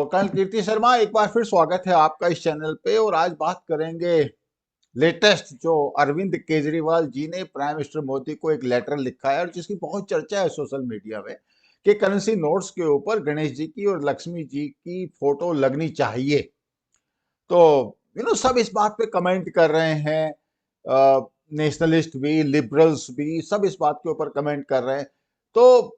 Colonel कीर्ति शर्मा, एक बार फिर स्वागत है आपका इस चैनल पे। और आज बात करेंगे लेटेस्ट जो अरविंद केजरीवाल जी ने प्राइम मिनिस्टर मोदी को एक लेटर लिखा है और जिसकी बहुत चर्चा है सोशल मीडिया में कि करेंसी नोट्स के ऊपर गणेश जी की और लक्ष्मी जी की फोटो लगनी चाहिए। तो सब इस बात पे कमेंट कर रहे हैं, नेशनलिस्ट भी, लिबरल्स भी, सब इस बात के ऊपर कमेंट कर रहे हैं। तो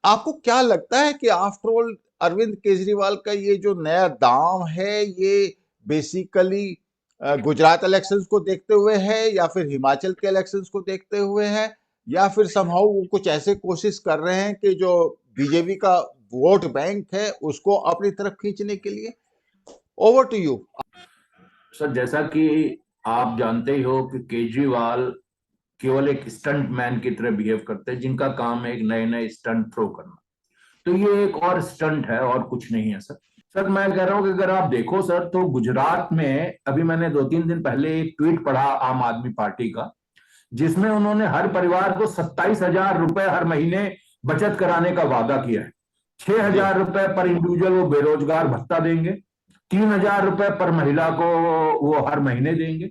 आपको क्या लगता है कि आफ्टर ऑल अरविंद केजरीवाल का ये जो नया दांव है ये बेसिकली गुजरात इलेक्शंस को देखते हुए है या फिर हिमाचल के इलेक्शंस को देखते हुए है, या फिर समहाउ वो कुछ ऐसे कोशिश कर रहे हैं कि जो बीजेपी का वोट बैंक है उसको अपनी तरफ खींचने के लिए? Over to you sir. जैसा कि आप जानते ही हो कि केजरीवाल केवल एक स्टंट मैन की तरह बिहेव करते हैं, जिनका काम है एक नए नए स्टंट थ्रो करना। तो ये एक और स्टंट है और कुछ नहीं है सर। मैं कह रहा हूं कि अगर आप देखो सर, तो गुजरात में अभी मैंने 2-3 दिन पहले एक ट्वीट पढ़ा आम आदमी पार्टी का, जिसमें उन्होंने हर परिवार को 27,000 रुपए हर महीने बचत कराने का वादा किया है। 6,000 रुपए पर इंडिविजुअल वो बेरोजगार भत्ता देंगे, 3,000 रुपए पर महिला को वो हर महीने देंगे।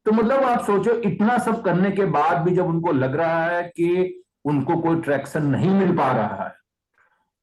तो मतलब आप सोचो, इतना सब करने के बाद भी जब उनको लग रहा है कि उनको कोई ट्रैक्शन नहीं मिल पा रहा है,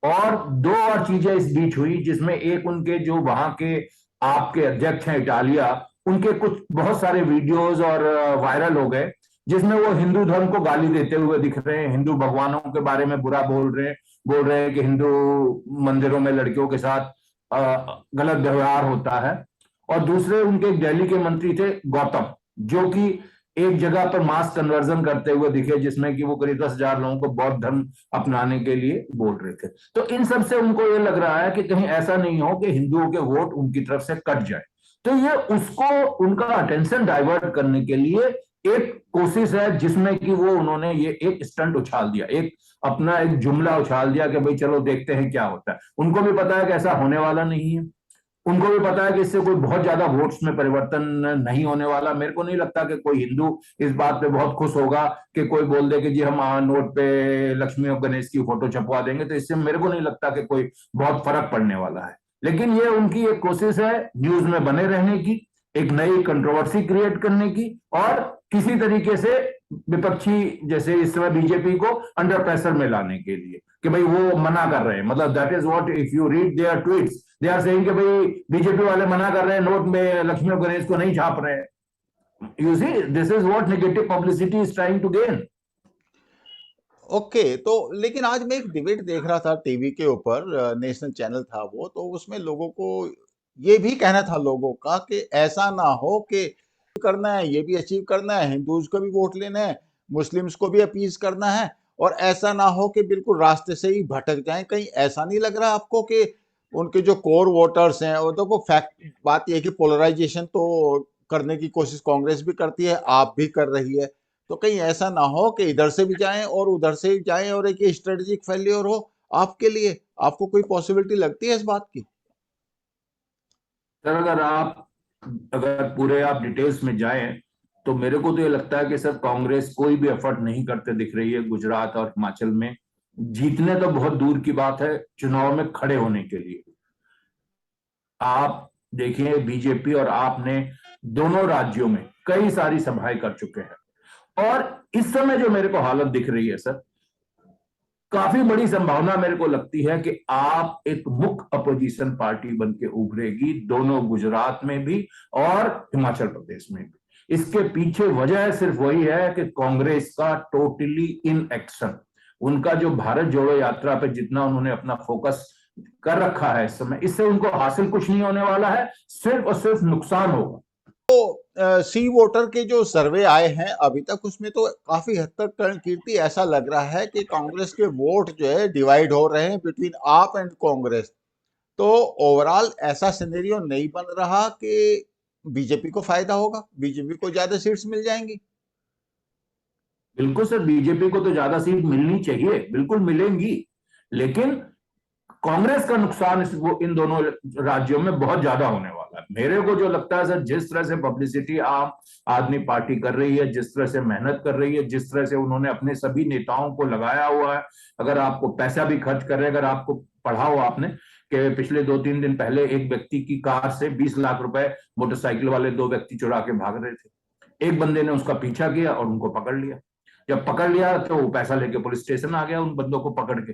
और दो और चीजें इस बीच हुई, जिसमें एक उनके जो वहां के आपके अध्यक्ष हैं इटालिया, उनके कुछ बहुत सारे वीडियोस और वायरल हो गए, जिसमें वो हिंदू धर्म को गाली देते हुए दिख रहे हैं, हिंदू भगवानों के बारे में बुरा बोल रहे हैं कि हिंदू मंदिरों में लड़कियों के साथ गलत व्यवहार होता है। और दूसरे उनके दिल्ली के मंत्री थे गौतम, जो कि एक जगह पर मास कन्वर्जन करते हुए दिखे, जिसमें कि वो करीब 10,000 लोगों को बौद्ध धर्म अपनाने के लिए बोल रहे थे। तो इन सब से उनको ये लग रहा है कि कहीं ऐसा नहीं हो कि हिंदुओं के वोट उनकी तरफ से कट जाए। तो ये उसको उनका अटेंशन डाइवर्ट करने के लिए एक कोशिश है, जिसमें कि वो उन्होंने ये एक स्टंट उछाल दिया, एक अपना एक जुमला उछाल दिया कि भाई चलो देखते हैं क्या होता है। उनको भी पता है कि ऐसा होने वाला नहीं है, उनको भी पता है कि इससे कोई बहुत ज्यादा वोट्स में परिवर्तन नहीं होने वाला। मेरे को नहीं लगता कि कोई हिंदू इस बात पे बहुत खुश होगा कि कोई बोल दे कि जी हम नोट पे लक्ष्मी और गणेश की फोटो छपवा देंगे। तो इससे मेरे को नहीं लगता कि कोई बहुत फर्क पड़ने वाला है। लेकिन ये उनकी एक कोशिश है न्यूज में बने रहने की, एक नई कंट्रोवर्सी क्रिएट करने की, और किसी तरीके से विपक्षी जैसे इस समय बीजेपी को अंडर प्रेशर में लाने के लिए कि भाई वो मना कर रहे हैं। मतलब that is what, if you read their tweets, they are saying कि भाई बीजेपी वाले मना कर रहे हैं, नोट में लक्ष्मी और गणेश को नहीं छाप रहे हैं। You see, this is what negative publicity is trying to gain. Okay. तो लेकिन आज मैं एक डिबेट देख रहा था टीवी के ऊपर, नेशनल चैनल था वो, तो उसमें लोगों को ये भी कहना था लोगों का कि ऐसा ना हो कि करना है, ये भी अचीव करना है, हिंदूज को भी वोट लेना है, मुस्लिम्स को भी अपीज करना है, और ऐसा ना हो कि बिल्कुल रास्ते से ही भटक जाएं। कहीं ऐसा नहीं लग रहा आपको कि उनके जो कोर वोटर्स हैं, वो देखो फैक्ट बात यह है कि पोलराइजेशन तो करने की कोशिश कांग्रेस भी करती है, आप भी कर रही है। तो कहीं ऐसा ना हो कि इधर से भी जाएं और उधर से भी जाएं और एक स्ट्रेटेजिक फेलियर हो आपके लिए। आपको कोई पॉसिबिलिटी लगती है इस बात की? सर अगर पूरे आप डिटेल्स में जाएं, तो मेरे को तो ये लगता है कि सर कांग्रेस कोई भी एफर्ट नहीं करते दिख रही है गुजरात और हिमाचल में। जीतने तो बहुत दूर की बात है, चुनाव में खड़े होने के लिए। आप देखिए, बीजेपी और आप ने दोनों राज्यों में कई सारी सभाएं कर चुके हैं, और इस समय जो मेरे को हालत दिख रही है सर, काफी बड़ी संभावना मेरे को लगती है कि आप एक मुख्य अपोजिशन पार्टी बन के उभरेगी, दोनों गुजरात में भी और हिमाचल प्रदेश में भी। इसके पीछे वजह सिर्फ वही है कि कांग्रेस का टोटली इन एक्शन, उनका जो भारत जोड़ो यात्रा पे जितना उन्होंने अपना फोकस कर रखा है इस समय, इससे उनको हासिल कुछ नहीं होने वाला है, सिर्फ और सिर्फ नुकसान होगा। सी वोटर के जो सर्वे आए हैं अभी तक, उसमें तो काफी हद तक कर्ण कीर्ति ऐसा लग रहा है कि कांग्रेस के वोट जो है डिवाइड हो रहे हैं बिटवीन आप एंड कांग्रेस। तो ओवरऑल ऐसा सिनेरियो नहीं बन रहा कि बीजेपी को फायदा होगा, बीजेपी को ज्यादा सीट्स मिल जाएंगी। बिल्कुल सर, बीजेपी को तो ज्यादा सीट मिलनी चाहिए, बिल्कुल मिलेंगी, लेकिन कांग्रेस का नुकसान वो इन दोनों राज्यों में बहुत ज्यादा होने वाला है। मेरे को जो लगता है सर, जिस तरह से पब्लिसिटी आम आदमी पार्टी कर रही है, जिस तरह से मेहनत कर रही है, जिस तरह से उन्होंने अपने सभी नेताओं को लगाया हुआ है, अगर आपको पैसा भी खर्च कर रहे हैं, अगर आपको पढ़ा हो आपने कि पिछले 2-3 दिन पहले एक व्यक्ति की कार से 20 लाख रुपए मोटरसाइकिल वाले 2 व्यक्ति चुरा के भाग रहे थे। एक बंदे ने उसका पीछा किया और उनको पकड़ लिया। जब पकड़ लिया तो वो पैसा लेके पुलिस स्टेशन आ गया उन बंदों को पकड़ के।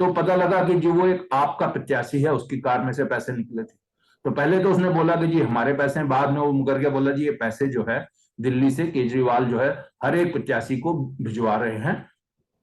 तो पता लगा कि जो वो एक आपका प्रत्याशी है, उसकी कार में से पैसे निकले थे। तो पहले तो उसने बोला कि जी हमारे पैसे हैं, बाद में वो मुकर के बोला जी ये पैसे जो है दिल्ली से केजरीवाल जो है हर एक प्रत्याशी को भिजवा रहे हैं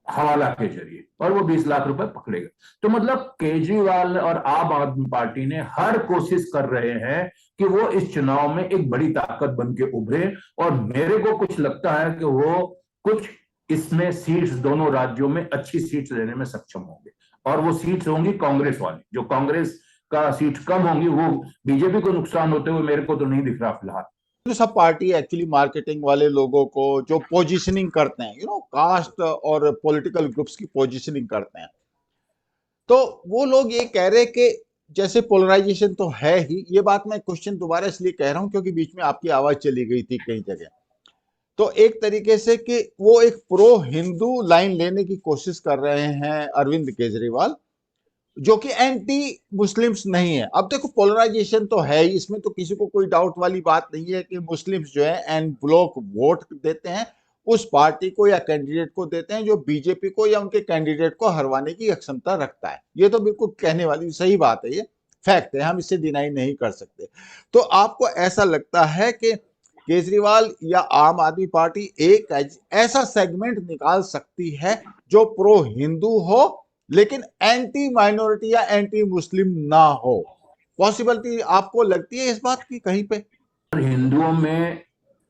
हवाला के जरिए, और वो 20 लाख रुपए पकड़े गए। तो मतलब केजरीवाल और आम आदमी पार्टी ने हर कोशिश कर रहे हैं कि वो इस चुनाव में एक बड़ी ताकत बन के उभरे, और मेरे को कुछ लगता है कि वो कुछ इसमें सीट्स दोनों राज्यों में अच्छी सीट्स लेने में सक्षम होंगे, और वो सीट्स होंगी कांग्रेस वाली। जो कांग्रेस का सीट कम होंगी वो बीजेपी को नुकसान होते हुए मेरे को तो नहीं दिख रहा फिलहाल। जो सब पार्टी एक्चुअली मार्केटिंग वाले लोगों को जो पोजीशनिंग करते हैं, कास्ट और पॉलिटिकल ग्रुप्स की पोजीशनिंग करते हैं, तो वो लोग ये कह रहे हैं कि जैसे पोलराइजेशन तो है ही, ये बात मैं क्वेश्चन दोबारा इसलिए कह रहा हूं क्योंकि बीच में आपकी आवाज चली गई थी कई जगह। तो एक तरीके से कि वो एक प्रो हिंदू लाइन लेने की कोशिश कर रहे हैं अरविंद केजरीवाल, जो कि एंटी मुस्लिम्स नहीं है। अब देखो पोलराइजेशन तो है ही, इसमें तो किसी को कोई डाउट वाली बात नहीं है कि मुस्लिम्स जो है एंड ब्लॉक वोट देते हैं उस पार्टी को या कैंडिडेट को देते हैं जो बीजेपी को या उनके कैंडिडेट को हरवाने की क्षमता रखता है। ये तो बिल्कुल कहने वाली सही बात है, ये फैक्ट है, हम इससे डिनाई नहीं कर सकते। तो आपको ऐसा लगता है कि केजरीवाल या आम आदमी पार्टी एक ऐसा सेगमेंट निकाल सकती है जो प्रो हिंदू हो लेकिन एंटी माइनॉरिटी या एंटी मुस्लिम ना हो? पॉसिबिलिटी आपको लगती है इस बात की कहीं पे? हिंदुओं में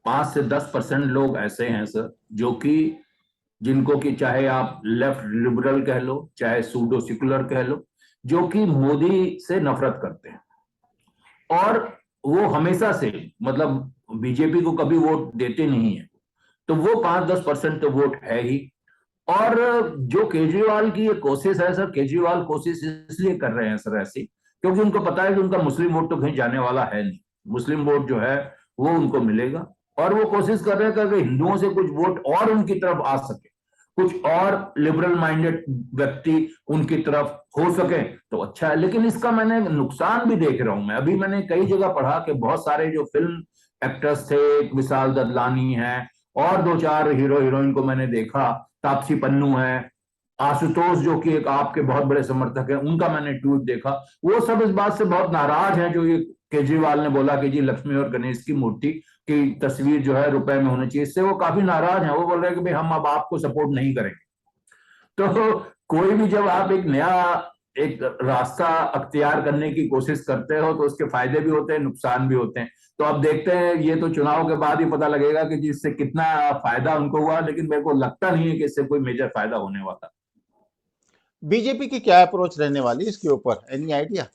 5 से 10% लोग ऐसे हैं सर, जो कि जिनको कि चाहे आप लेफ्ट लिबरल कह लो, चाहे सूडो सेकुलर कह लो, जो कि मोदी से नफरत करते हैं, और वो हमेशा से मतलब बीजेपी को कभी वोट देते नहीं है। तो वो 5-10% तो वोट है ही। और जो केजरीवाल की ये कोशिश है सर, केजरीवाल कोशिश इसलिए कर रहे हैं सर ऐसी, क्योंकि उनको पता है कि उनका मुस्लिम वोट तो कहीं जाने वाला है नहीं। मुस्लिम वोट जो है वो उनको मिलेगा, और वो कोशिश कर रहे हैं कि हिंदुओं से कुछ वोट और उनकी तरफ आ सके, कुछ और लिबरल माइंडेड व्यक्ति उनकी तरफ हो सके तो अच्छा है। लेकिन इसका मैंने नुकसान भी देख रहा हूं मैं। अभी मैंने कई जगह पढ़ा कि बहुत सारे जो फिल्म एक्टर्स थे, एक विशाल ददलानी है और 2-4 हीरो हीरोइन को मैंने देखा, तापसी पन्नू है, आशुतोष जो कि एक आपके बहुत बड़े समर्थक हैं, उनका मैंने ट्वीट देखा। वो सब इस बात से बहुत नाराज हैं जो ये केजरीवाल ने बोला कि जी लक्ष्मी और गणेश की मूर्ति की तस्वीर जो है रुपए में होनी चाहिए, इससे वो काफी नाराज हैं। वो बोल रहे हैं कि भाई हम अब आपको सपोर्ट नहीं करेंगे। तो कोई भी जब आप एक नया एक रास्ता अख्तियार करने की कोशिश करते हो तो उसके फायदे भी होते हैं, नुकसान भी होते हैं। तो अब देखते हैं, ये तो चुनाव के बाद ही पता लगेगा कि जिससे कितना फायदा उनको हुआ, लेकिन मेरे को लगता नहीं है कि इससे कोई मेजर फायदा होने वाला। बीजेपी की क्या अप्रोच रहने वाली इसके ऊपर, एनी आइडिया?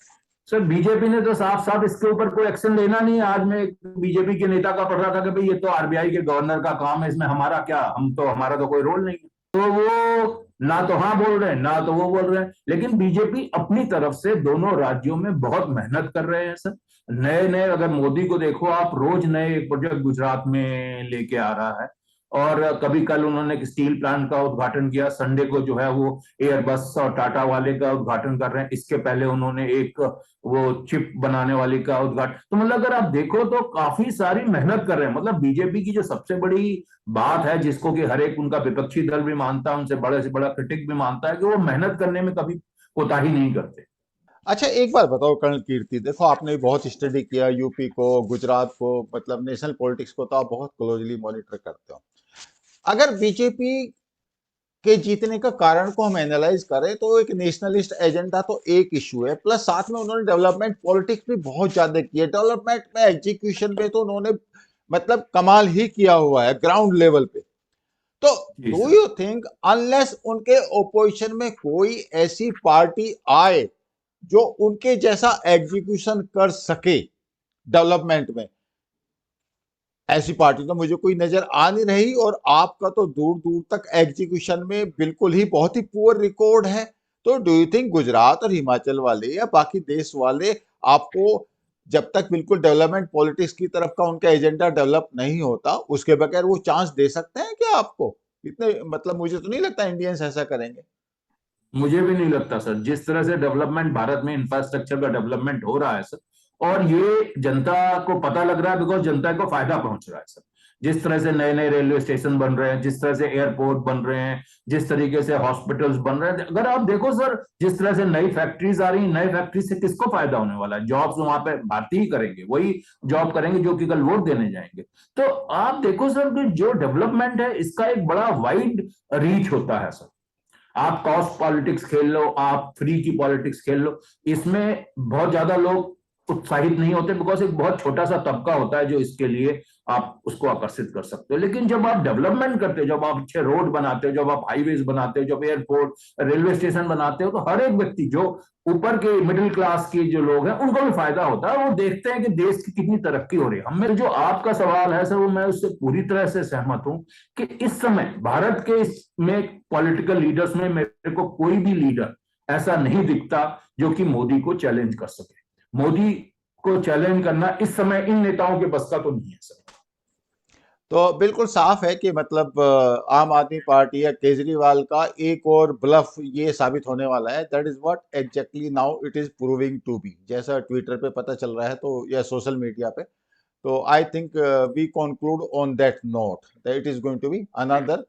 सर बीजेपी ने तो साफ साफ इसके ऊपर कोई एक्शन लेना नहीं है। आज मैं एक बीजेपी के नेता का पढ़ रहा था कि भाई ये तो आरबीआई के गवर्नर का काम है, इसमें हमारा क्या, हमारा तो कोई रोल नहीं है। तो वो ना तो हाँ बोल रहे हैं ना तो वो बोल रहे हैं। लेकिन बीजेपी अपनी तरफ से दोनों राज्यों में बहुत मेहनत कर रहे हैं सर। नए नए, अगर मोदी को देखो आप, रोज नए प्रोजेक्ट गुजरात में लेके आ रहा है। और कभी कल उन्होंने एक स्टील प्लांट का उद्घाटन किया, संडे को जो है वो एयरबस और टाटा वाले का उद्घाटन कर रहे हैं। इसके पहले उन्होंने एक वो चिप बनाने वाली का उद्घाटन। तो मतलब अगर आप देखो तो काफी सारी मेहनत कर रहे हैं। मतलब बीजेपी की जो सबसे बड़ी बात है, जिसको कि हर एक उनका विपक्षी दल भी मानता है, उनसे बड़े से बड़ा क्रिटिक भी मानता है, कि वो मेहनत करने में कभी कोताही नहीं करते। अच्छा एक बार बताओ कर्नल कीर्ति, देखो आपने बहुत स्टडी किया यूपी को, गुजरात को, मतलब नेशनल पॉलिटिक्स को तो आप बहुत क्लोजली मॉनिटर करते हो। अगर बीजेपी के जीतने का कारण को हम एनालाइज करें तो एक नेशनलिस्ट एजेंडा तो एक इशू है, प्लस साथ में उन्होंने डेवलपमेंट पॉलिटिक्स भी बहुत ज्यादा की है। डेवलपमेंट में एग्जीक्यूशन में तो उन्होंने मतलब कमाल ही किया हुआ है ग्राउंड लेवल पे। तो ji do sir. You think unless उनके ओपोजिशन में कोई ऐसी पार्टी आए जो उनके जैसा एग्जीक्यूशन कर सके डेवलपमेंट में, ऐसी पार्टी तो मुझे कोई नजर आ नहीं रही। और आपका तो दूर दूर तक एग्जीक्यूशन में बिल्कुल ही बहुत ही पुअर रिकॉर्ड है। तो डू यू थिंक गुजरात और हिमाचल वाले या बाकी देश वाले आपको, जब तक बिल्कुल डेवलपमेंट पॉलिटिक्स की तरफ का उनका एजेंडा डेवलप नहीं होता, उसके बगैर वो चांस दे सकते हैं क्या आपको? इतने मतलब मुझे तो नहीं लगता इंडियंस ऐसा करेंगे। मुझे भी नहीं लगता सर, जिस तरह से डेवलपमेंट भारत में इंफ्रास्ट्रक्चर का डेवलपमेंट हो रहा है सर, और ये जनता को पता लग रहा है, बिकॉज जनता को फायदा पहुंच रहा है सर। जिस तरह से नए नए रेलवे स्टेशन बन रहे हैं, जिस तरह से एयरपोर्ट बन रहे हैं, जिस तरीके से हॉस्पिटल्स बन रहे हैं, अगर आप देखो सर, जिस तरह से नई फैक्ट्रीज आ रही हैं, नई फैक्ट्री से किसको फायदा होने वाला है? जॉब्स वहां पे भारतीय ही करेंगे, वही जॉब करेंगे जो कि कल वोट देने जाएंगे। तो आप देखो सर कि जो डेवलपमेंट है इसका एक बड़ा वाइड रीच होता है सर। आप कॉस्ट पॉलिटिक्स खेल लो, आप फ्री की पॉलिटिक्स खेल लो, इसमें बहुत ज्यादा लोग उत्साहित नहीं होते, बिकॉज एक बहुत छोटा सा तबका होता है जो इसके लिए आप उसको आकर्षित कर सकते हो। लेकिन जब आप डेवलपमेंट करते हो, जब आप अच्छे रोड बनाते हो, जब आप हाईवेज बनाते हो, जब एयरपोर्ट रेलवे स्टेशन बनाते हो, तो हर एक व्यक्ति जो ऊपर के मिडिल क्लास के जो लोग हैं उनको भी फायदा होता है। वो देखते हैं कि देश की कितनी तरक्की हो रही है। हमें जो आपका सवाल है सर, वो मैं उससे पूरी तरह से सहमत हूं कि इस समय भारत के में पॉलिटिकल लीडर्स में मेरे को कोई भी लीडर ऐसा नहीं दिखता जो कि मोदी को चैलेंज कर सके। मोदी को चैलेंज करना इस समय इन नेताओं के बस का तो नहीं है सर। तो बिल्कुल साफ है कि मतलब आम आदमी पार्टी या केजरीवाल का एक और ब्लफ ये साबित होने वाला है। That is what exactly now it is proving to be, जैसा ट्विटर पे पता चल रहा है तो या सोशल मीडिया पे। तो I think we conclude on that note that it is going to be another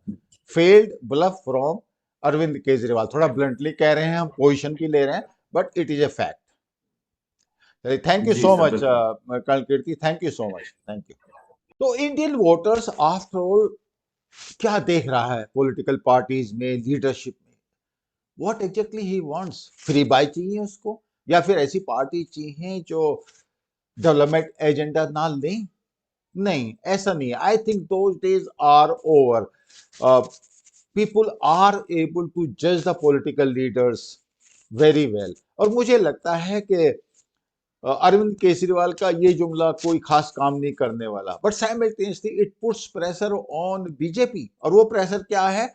failed bluff from Arvind Kejriwal. थोड़ा ब्लंटली कह रहे हैं हम, पोजिशन भी ले रहे हैं, but it is a fact. Thank you ji so sir, much बिल्कुल। कल Kirti, thank you so much, thank you. तो इंडियन वोटर्स आफ्टर ऑल क्या देख रहा है पॉलिटिकल पार्टीज में, लीडरशिप में? What exactly he wants? Freebie चाहिए उसको, या फिर ऐसी पार्टी चाहिए जो डेवलपमेंट एजेंडा ना ले? नहीं, ऐसा नहीं है। I think those days are over. People are able to जज the political leaders very well. और मुझे लगता है कि अरविंद केजरीवाल का ये जुमला कोई खास काम नहीं करने वाला, but simultaneously it puts pressure on BJP. और वो प्रेशर क्या है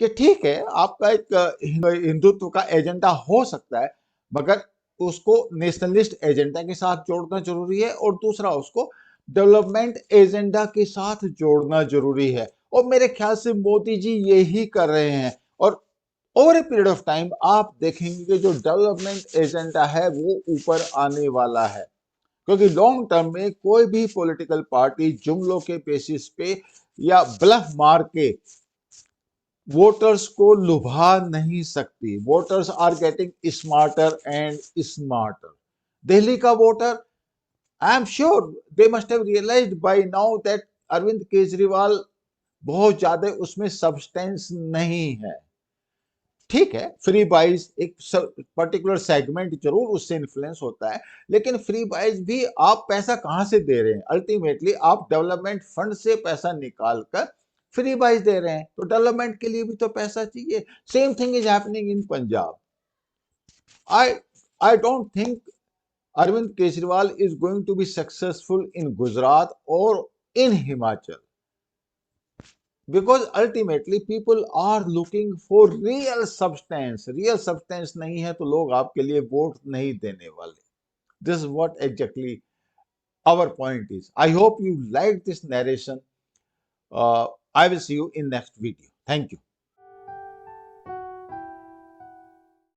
कि ठीक है, आपका एक हिंदुत्व का एजेंडा हो सकता है, मगर उसको नेशनलिस्ट एजेंडा के साथ जोड़ना जरूरी है, और दूसरा उसको डेवलपमेंट एजेंडा के साथ जोड़ना जरूरी है। और मेरे ख्याल से मोदी जी यही कर रहे हैं। और over a period of time आप देखेंगे कि जो डेवलपमेंट एजेंडा है वो ऊपर आने वाला है, क्योंकि लॉन्ग टर्म में कोई भी पॉलिटिकल पार्टी जुमलों के बेसिस पे या ब्लफ मार के वोटर्स को लुभा नहीं सकती। Voters are getting smarter and smarter. Delhi का voter, I am sure they must have realised by now that Arvind Kejriwal बहुत ज्यादा उसमें सब्सटेंस नहीं है। ठीक है, फ्री बाइज एक पर्टिकुलर सेगमेंट जरूर उससे इन्फ्लुएंस होता है, लेकिन फ्री बाइज भी आप पैसा कहां से दे रहे हैं? अल्टीमेटली आप डेवलपमेंट फंड से पैसा निकाल कर फ्री बाइज दे रहे हैं, तो डेवलपमेंट के लिए भी तो पैसा चाहिए। Same thing is happening in Punjab. I I don't think Arvind Kejriwal is going to be successful in Gujarat or in Himachal, because ultimately people are looking for real substance। real substance नहीं है तो लोग आपके लिए वोट नहीं देने वाले। this is what exactly our point is। I hope you like this narration। I will see you in next video। thank you।